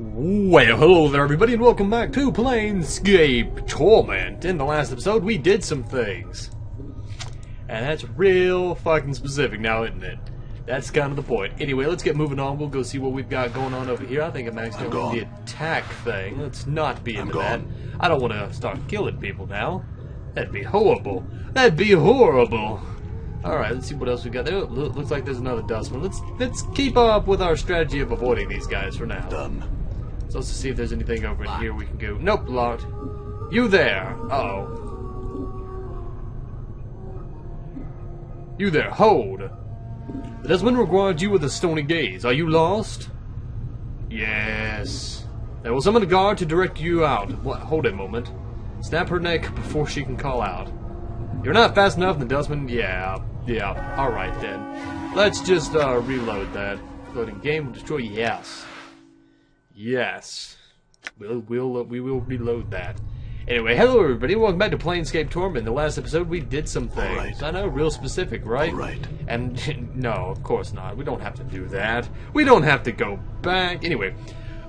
Well, hello there everybody and welcome back to Planescape Torment. In the last episode we did some things. And that's real fucking specific now, isn't it? That's kind of the point. Anyway, let's get moving on. We'll go see what we've got going on over here. I think I'm actually doing the attack thing. Let's not be into that. I don't want to start killing people now. That'd be horrible. That'd be horrible. Alright, let's see what else we got there. Looks like there's another Dustman. Let's keep up with our strategy of avoiding these guys for now. Done. So let's see if there's anything over in here we can go. Nope, locked. You there. Uh-oh. You there, hold. The Dustman regards you with a stony gaze. Are you lost? Yes. They will summon a guard to direct you out. What? Hold a moment. Snap her neck before she can call out. You're not fast enough, the Dustman? Yeah. Alright then. Let's just reload that. Loading game will destroy. Yes. Yes. We will reload that. Anyway, hello everybody, welcome back to Planescape Torment. In the last episode we did some things. Right. I know, real specific, right? Right. And no, of course not. We don't have to do that. We don't have to go back. Anyway,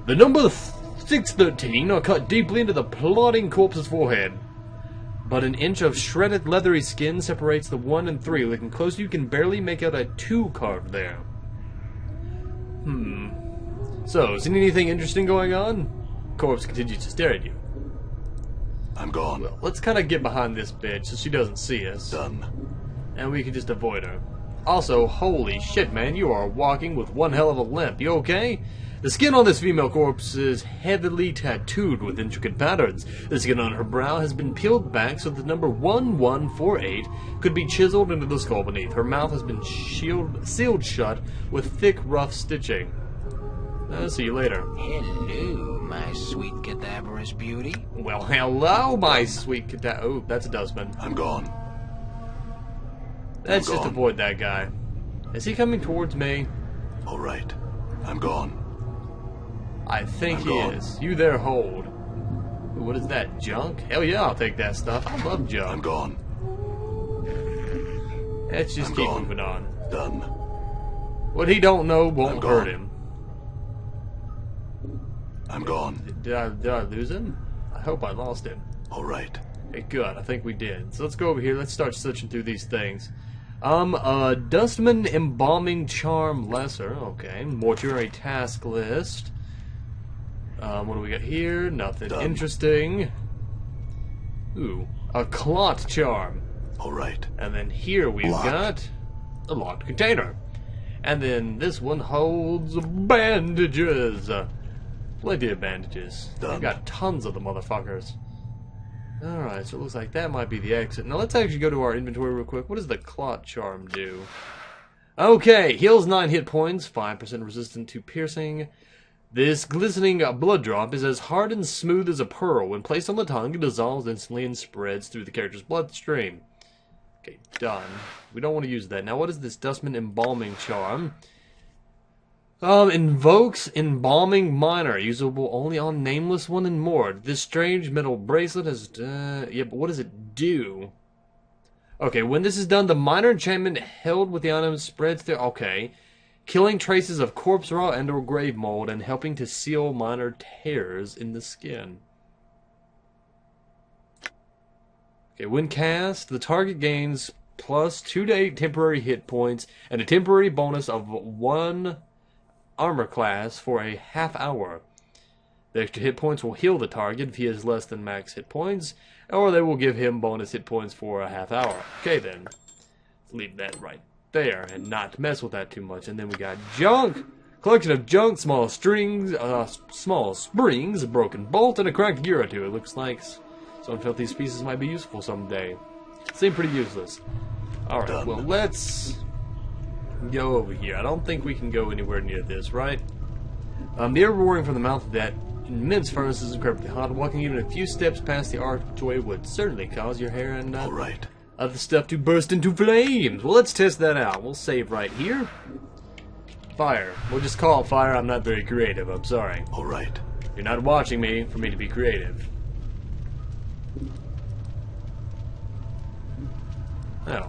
the number 613 are cut deeply into the plodding corpse's forehead. But an inch of shredded leathery skin separates the 1 and 3. Looking close, you can barely make out a 2 carved there. So, is anything interesting going on? Corpse continues to stare at you. I'm gone. Well, let's kind of get behind this bitch so she doesn't see us. Done. And we can just avoid her. Also, holy shit, man, you are walking with one hell of a limp. You okay? The skin on this female corpse is heavily tattooed with intricate patterns. The skin on her brow has been peeled back so the number 1148 could be chiseled into the skull beneath. Her mouth has been sealed shut with thick, rough stitching. I'll see you later. Hello, my sweet cadaverous beauty. Well, hello, my sweet cadaver. Oh, that's a Dustman. I'm gone. Let's I'm just gone. avoid that guy. Is he coming towards me? All right. I'm gone. I think I'm he gone. is. You there, hold. Ooh, what is that, junk? Hell yeah, I'll take that stuff. I love junk. I'm gone. Let's just I'm keep gone. moving on. Done. What he don't know won't I'm hurt gone. him. I'm gone. Did I lose him? I hope I lost him. All right. Okay, good. I think we did. So let's go over here. Let's start searching through these things. Dustman Embalming Charm Lesser. Okay. Mortuary Task List. What do we got here? Nothing Done. interesting. Ooh. A Clot Charm. All right. And then here we've Locked. got a locked container. And then this one holds bandages. Plenty of bandages. Done. We've got tons of the motherfuckers. Alright, so it looks like that might be the exit. Now let's actually go to our inventory real quick. What does the Clot Charm do? Okay, heals 9 hit points, 5% resistant to piercing. This glistening blood drop is as hard and smooth as a pearl. When placed on the tongue, it dissolves instantly and spreads through the character's bloodstream. Okay, done. We don't want to use that. Now what is this Dustman Embalming Charm? Invokes Embalming Minor, usable only on Nameless One and more. This strange metal bracelet has, yeah, but what does it do? Okay, when this is done, the minor enchantment held with the item spreads through, okay, killing traces of corpse rot and or grave mold and helping to seal minor tears in the skin. Okay, when cast, the target gains plus 2 to 8 temporary hit points and a temporary bonus of 1 armor class for a half hour. The extra hit points will heal the target if he has less than max hit points, or they will give him bonus hit points for a half hour. Okay then, let's leave that right there and not mess with that too much. And then we got junk, collection of junk, small springs, a broken bolt, and a cracked gear or two. It looks like some filthy pieces might be useful someday. Seem pretty useless. All right, well let's go over here. I don't think we can go anywhere near this, right? The air roaring from the mouth of that immense furnace is incredibly hot. Walking even a few steps past the archway would certainly cause your hair and All right. other stuff to burst into flames. Well, let's test that out. We'll save right here. Fire. We'll just call it fire. I'm not very creative. I'm sorry. All right. You're not watching me for me to be creative. Oh.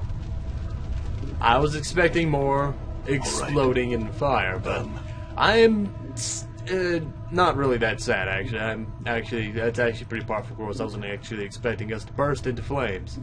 I was expecting more exploding in fire, but I am Not really that sad, actually. That's actually pretty par for course. I wasn't actually expecting us to burst into flames.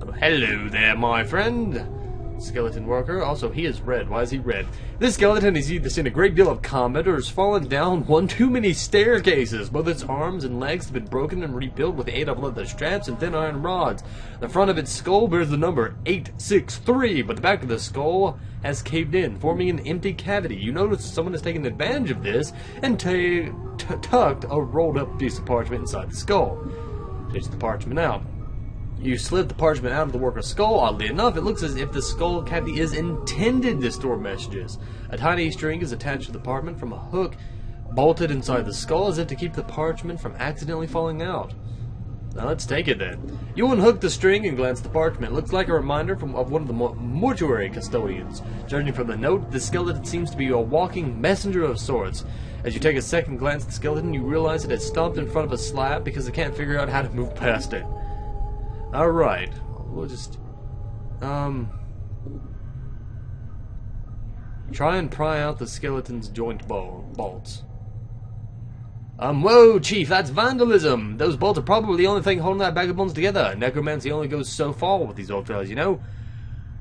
Oh, hello there, my friend. Skeleton worker. Also, he is red. Why is he red? This skeleton has either seen a great deal of combat or has fallen down one too many staircases. Both its arms and legs have been broken and rebuilt with the aid of leather straps and thin iron rods. The front of its skull bears the number 863, but the back of the skull has caved in, forming an empty cavity. You notice someone has taken advantage of this and tucked a rolled up piece of parchment inside the skull. Takes the parchment out. You slip the parchment out of the worker's skull. Oddly enough, it looks as if the skull cavity is intended to store messages. A tiny string is attached to the parchment from a hook bolted inside the skull as if to keep the parchment from accidentally falling out. Now let's take it then. You unhook the string and glance at the parchment. It looks like a reminder of one of the mortuary custodians. Judging from the note, the skeleton seems to be a walking messenger of sorts. As you take a second glance at the skeleton, you realize it has stomped in front of a slab because it can't figure out how to move past it. Alright, we'll just, try and pry out the skeleton's joint bolts. Whoa, Chief, that's vandalism! Those bolts are probably the only thing holding that bag of bones together. Necromancy only goes so far with these old fellas, you know?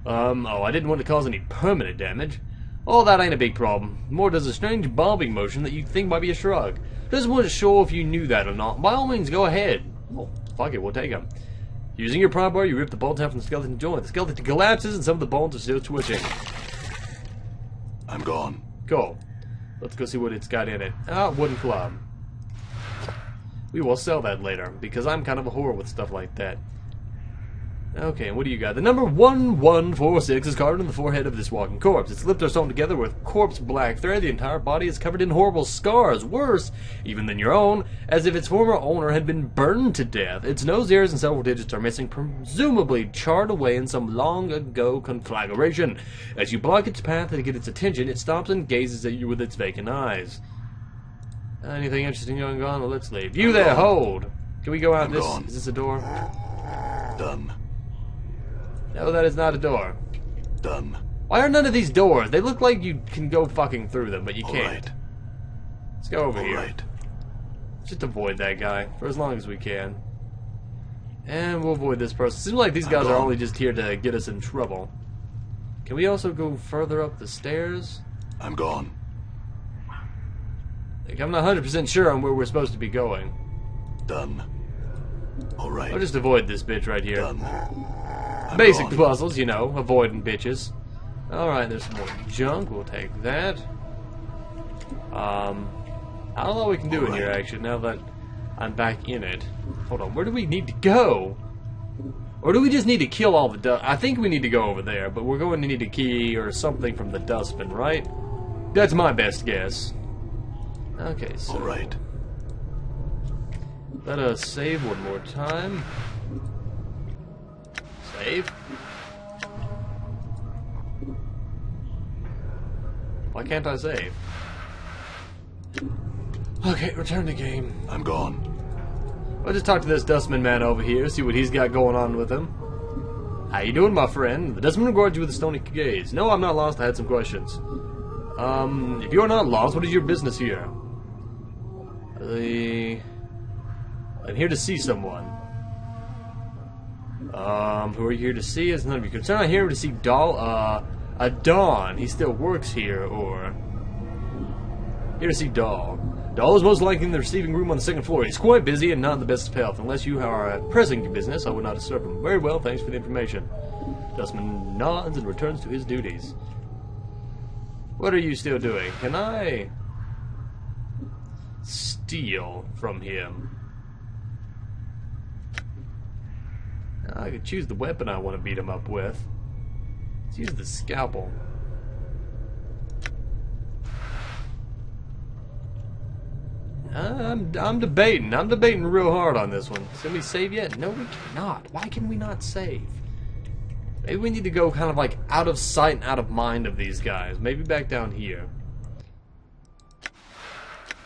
Oh, I didn't want to cause any permanent damage. Oh, that ain't a big problem. More does a strange bobbing motion that you'd think might be a shrug. Just wasn't sure if you knew that or not. By all means, go ahead. Oh, fuck it, we'll take them. Using your pry bar, you rip the bolts out from the skeleton joint. The skeleton collapses and some of the bones are still twitching. I'm gone. Cool. Let's go see what it's got in it. Ah, wooden club. We will sell that later, because I'm kind of a whore with stuff like that. Okay, and what do you got? The number 1146 is carved in the forehead of this walking corpse. Its lips are sewn together with corpse black thread. The entire body is covered in horrible scars, worse even than your own, as if its former owner had been burned to death. Its nose, ears, and several digits are missing, presumably charred away in some long-ago conflagration. As you block its path to get its attention, it stops and gazes at you with its vacant eyes. Anything interesting going on? Well, let's leave. You there, hold! Can we go out this? Gone. Is this a door? Done. No, that is not a door. Done. Why are none of these doors? They look like you can go fucking through them, but you can't. Right. Let's go over here. Right. Just avoid that guy for as long as we can. And we'll avoid this person. Seems like these guys are only just here to get us in trouble. Can we also go further up the stairs? I'm gone. Like, I'm not 100% sure on where we're supposed to be going. Done. All right. I'll just avoid this bitch right here. Done. I'm Basic gone. puzzles, you know, avoiding bitches. Alright, there's some more junk. We'll take that. I don't know what we can do in here, actually, now that I'm back in it. Hold on, where do we need to go? Or do we just need to kill all the dust? I think we need to go over there, but we're going to need a key or something from the Dustmen, right? That's my best guess. Okay, so... Alright. Let us save one more time. Save. Why can't I save? Okay, return to game. I'm gone. I'll just talk to this Dustman man over here, see what he's got going on with him. How you doing, my friend? The Dustman regards you with a stony gaze. No, I'm not lost. I had some questions. If you're not lost, what is your business here? I'm here to see someone. Who are you here to see? It's none of your concern. I'm here to see Dawn. He still works here, or... Here to see Dahl. Dahl is most likely in the receiving room on the second floor. He's quite busy and not in the best of health. Unless you are pressing your business, I would not disturb him. Very well, thanks for the information. Dustman nods and returns to his duties. What are you still doing? Can I... steal from him? I could choose the weapon I want to beat him up with. Let's use the scalpel. I'm debating. I'm debating real hard on this one. Can we save yet? No, we cannot. Why can we not save? Maybe we need to go kind of like out of sight and out of mind of these guys. Maybe back down here.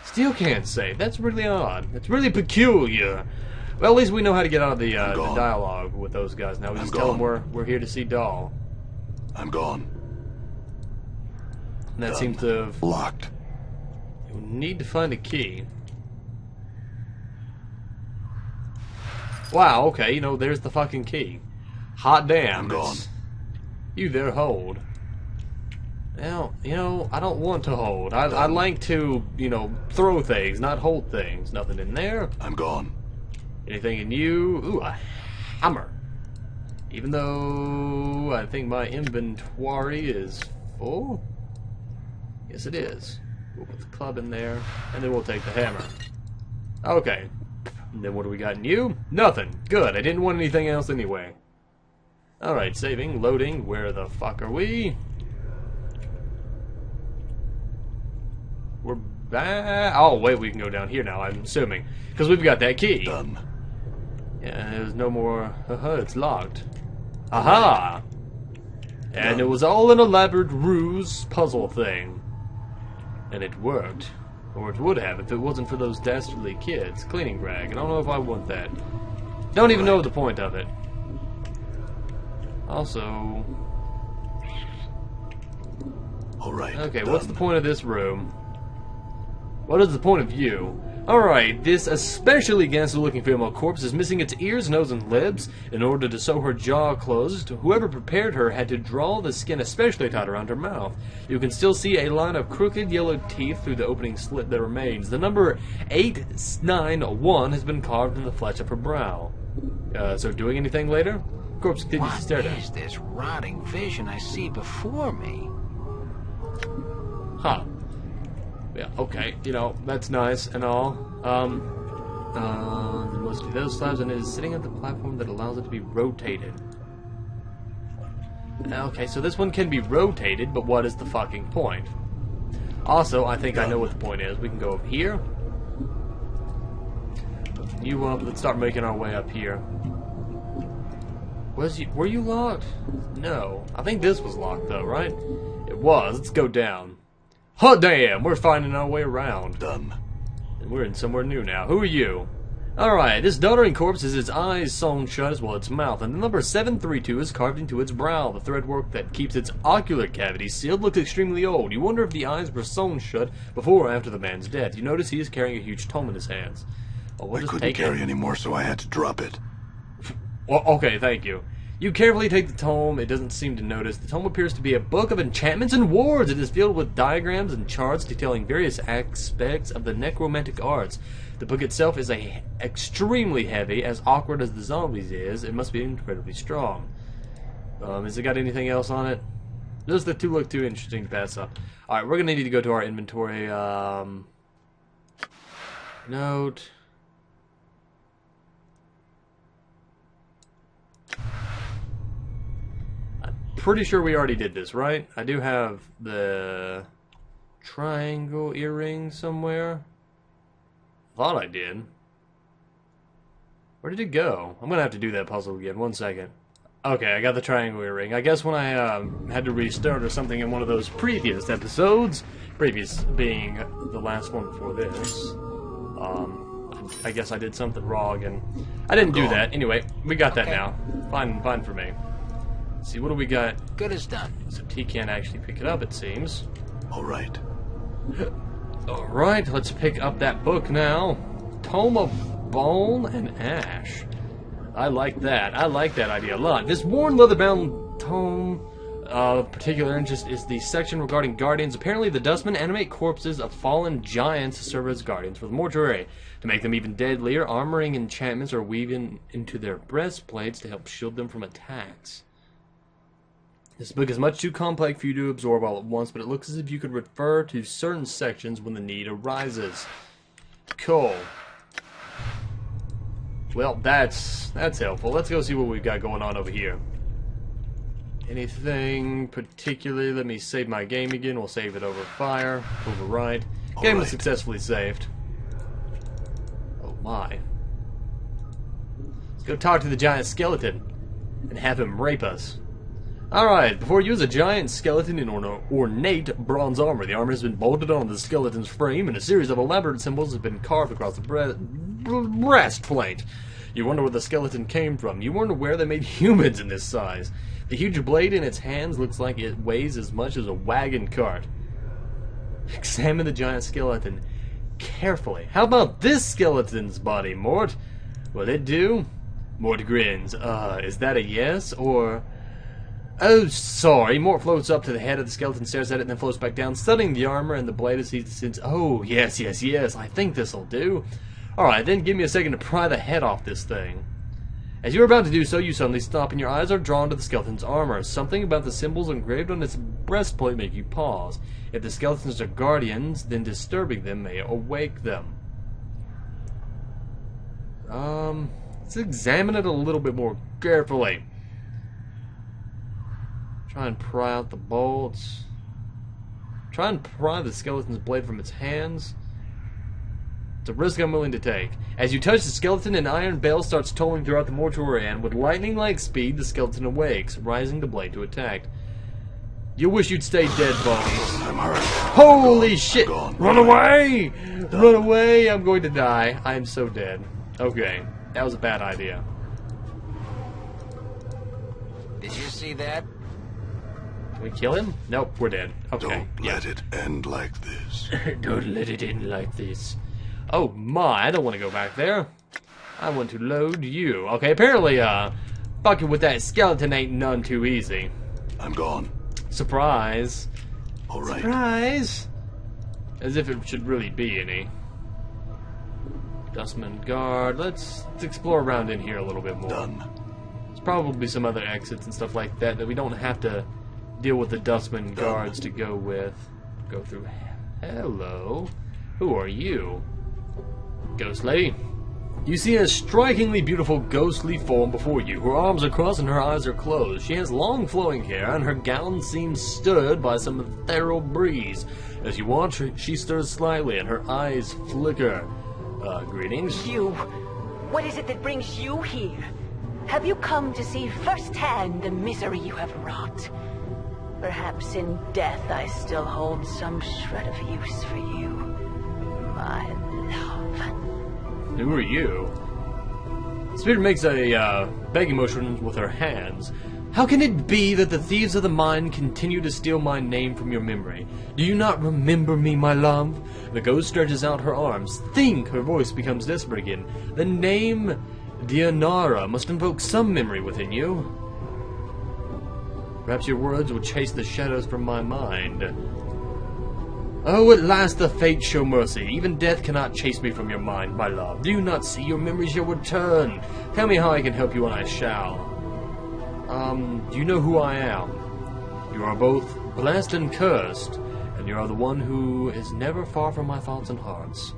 Still can't save. That's really odd. It's really peculiar. Well, at least we know how to get out of the dialogue with those guys now. We just tell them we're here to see Dahl. I'm gone. And that seems to have... Locked. need to find a key. Wow, okay, you know, there's the fucking key. Hot damn. I'm gone. You there, hold. Now, you know, I don't want to hold. I like to, you know, throw things, not hold things. Nothing in there. I'm gone. Anything in you? Ooh, a hammer. Even though I think my inventory is full. Yes, it is. We'll put the club in there, and then we'll take the hammer. Okay. And then what do we got in you? Nothing. Good. I didn't want anything else anyway. Alright, saving, loading. Where the fuck are we? We're back. Oh, wait, we can go down here now, I'm assuming. Because we've got that key. Done. Yeah, there's no more. It's locked. Aha! And it was all an elaborate ruse puzzle thing. And it worked. Or it would have if it wasn't for those dastardly kids. Cleaning rag. I don't know if I want that. Don't even know the point of it. Also... Alright. Okay, done. what's the point of this room? What is the point of you? Alright, this especially ghastly-looking female corpse is missing its ears, nose, and lips. In order to sew her jaw closed, whoever prepared her had to draw the skin especially tight around her mouth. You can still see a line of crooked yellow teeth through the opening slit that remains. The number 891 has been carved in the flesh of her brow. So doing anything later? Corpse continues to stare What down. is this rotting vision I see before me? Huh. Yeah, okay, you know, that's nice and all. Must be those slabs, and it is sitting at the platform that allows it to be rotated. Okay, so this one can be rotated, but what is the fucking point? Also, I think I know what the point is. We can go over here. Open you up. Let's start making our way up here. Were you locked? No. I think this was locked, though, right? It was. Let's go down. Hot damn! We're finding our way around. Done. And we're in somewhere new now. Who are you? Alright, this doddering corpse has its eyes sewn shut as well as its mouth, and the number 732 is carved into its brow. The threadwork that keeps its ocular cavity sealed looks extremely old. You wonder if the eyes were sewn shut before or after the man's death. You notice he is carrying a huge tome in his hands. Oh, I couldn't carry anymore, so I had to drop it. Well, okay, thank you. You carefully take the tome. It doesn't seem to notice. The tome appears to be a book of enchantments and wards. It is filled with diagrams and charts detailing various aspects of the necromantic arts. The book itself is extremely heavy. As awkward as the zombies is, it must be incredibly strong. Has it got anything else on it? Those the two look too interesting to pass up. Alright, we're going to need to go to our inventory. Note... Pretty sure we already did this, right? I do have the triangle earring somewhere. Thought I did. Where did it go? I'm gonna have to do that puzzle again. 1 second. Okay, I got the triangle earring. I guess when I had to restart or something in one of those previous episodes, previous being the last one before this, I guess I did something wrong and I didn't do that. Anyway, we got that now. Fine for me. See, what do we got? Good as done. So T can't actually pick it up, it seems. Alright. Alright, let's pick up that book now. Tome of Bone and Ash. I like that. I like that idea a lot. This worn leather-bound tome of particular interest is the section regarding guardians. Apparently, the Dustmen animate corpses of fallen giants to serve as guardians for the Mortuary. To make them even deadlier, armoring enchantments are weaving into their breastplates to help shield them from attacks. This book is much too complex for you to absorb all at once, but it looks as if you could refer to certain sections when the need arises. Cool. Well, that's helpful. Let's go see what we've got going on over here. Anything particularly? Let me save my game again. We'll save it over fire. Overwrite. Game was successfully saved. Oh my. Let's go talk to the giant skeleton and have him rape us. Alright, before you use a giant skeleton in ornate bronze armor. The armor has been bolted onto the skeleton's frame, and a series of elaborate symbols have been carved across the breastplate. You wonder where the skeleton came from. You weren't aware they made humans in this size. The huge blade in its hands looks like it weighs as much as a wagon cart. Examine the giant skeleton. carefully. How about this skeleton's body, Mort? Will it do? Mort grins. Is that a yes, or... Oh, sorry. Mort floats up to the head of the skeleton, stares at it, and then floats back down, studying the armor and the blade as he sits. Oh, yes, yes, yes. I think this'll do. Alright, then give me a second to pry the head off this thing. As you are about to do so, you suddenly stop, and your eyes are drawn to the skeleton's armor. Something about the symbols engraved on its breastplate make you pause. If the skeletons are guardians, then disturbing them may awake them. Let's examine it a little bit more carefully. Try and pry out the bolts. Try and pry the skeleton's blade from its hands. It's a risk I'm willing to take. As you touch the skeleton, an iron bell starts tolling throughout the mortuary, and with lightning-like speed, the skeleton awakes, raising the blade to attack. You wish you'd stay dead, Bones. I'm hurt. Holy shit! Gone. Run away! Run away! I'm going to die. I am so dead. Okay, that was a bad idea. Did you see that? Can we kill him? Nope, we're dead. Okay. Don't let it end like this. Don't let it end like this. Oh my, I don't want to go back there. I want to load you. Okay, apparently, fucking with that skeleton ain't none too easy. I'm gone. Surprise. All right. Surprise! As if it should really be any. Dustmen guard. Let's explore around in here a little bit more. Done. There's probably some other exits and stuff like that that we don't have to deal with the Dustmen guards to go with. Go through. Hello. Who are you? Ghost lady. You see a strikingly beautiful ghostly form before you. Her arms are crossed and her eyes are closed. She has long flowing hair and her gown seems stirred by some ethereal breeze. As you watch her, she stirs slightly and her eyes flicker. Greetings. You. What is it that brings you here? Have you come to see firsthand the misery you have wrought? Perhaps in death I still hold some shred of use for you, my love. Who are you? Spirit makes a begging motion with her hands. How can it be that the thieves of the mind continue to steal my name from your memory? Do you not remember me, my love? The ghost stretches out her arms. Think! Her voice becomes desperate again. The name Deionarra must invoke some memory within you. Perhaps your words will chase the shadows from my mind. Oh, at last the fates show mercy. Even death cannot chase me from your mind, my love. Do you not see your memories shall return? Tell me how I can help you and I shall. Do you know who I am? You are both blessed and cursed, and you are the one who is never far from my thoughts and hearts.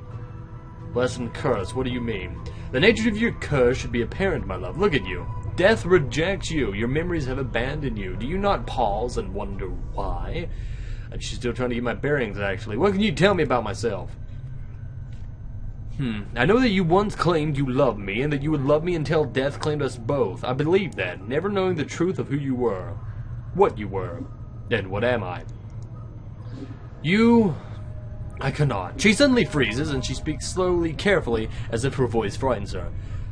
Blessed and cursed, what do you mean? The nature of your curse should be apparent, my love. Look at you. Death rejects you. Your memories have abandoned you. Do you not pause and wonder why? I'm still trying to get my bearings, actually. What can you tell me about myself? I know that you once claimed you loved me, and that you would love me until death claimed us both. I believe that, never knowing the truth of who you were. What you were. Then what am I? You... I cannot. She suddenly freezes, and she speaks slowly, carefully, as if her voice frightens her.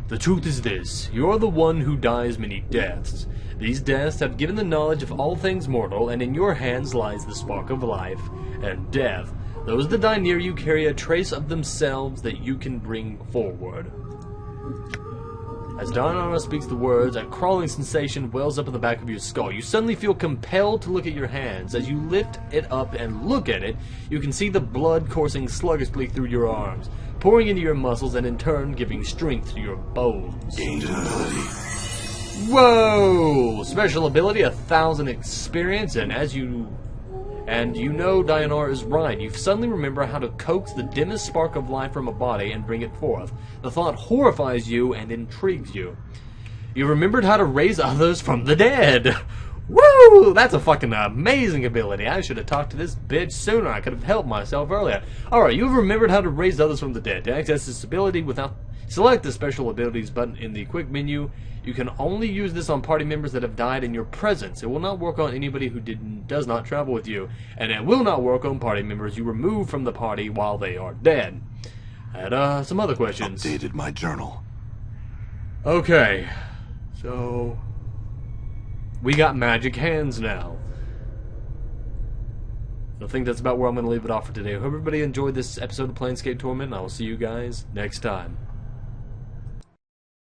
The truth is this. You are the one who dies many deaths. These deaths have given the knowledge of all things mortal, and in your hands lies the spark of life and death. Those that die near you carry a trace of themselves that you can bring forward. As Deionarra speaks the words, a crawling sensation wells up in the back of your skull. You suddenly feel compelled to look at your hands. As you lift it up and look at it, you can see the blood coursing sluggishly through your arms, pouring into your muscles and in turn giving strength to your bones. Gained an ability. Whoa! Special ability, 1,000 experience, and you know Deionarra is right. You suddenly remember how to coax the dimmest spark of life from a body and bring it forth. The thought horrifies you and intrigues you. You remembered how to raise others from the dead. Woo! That's a fucking amazing ability. I should have talked to this bitch sooner. I could have helped myself earlier. Alright, you've remembered how to raise others from the dead. To access this ability select the special abilities button in the quick menu. You can only use this on party members that have died in your presence. It will not work on anybody who does not travel with you. And it will not work on party members you remove from the party while they are dead. I had some other questions. Updated my journal. Okay. So... we got magic hands now. I think that's about where I'm going to leave it off for today. I hope everybody enjoyed this episode of Planescape Torment, and I will see you guys next time.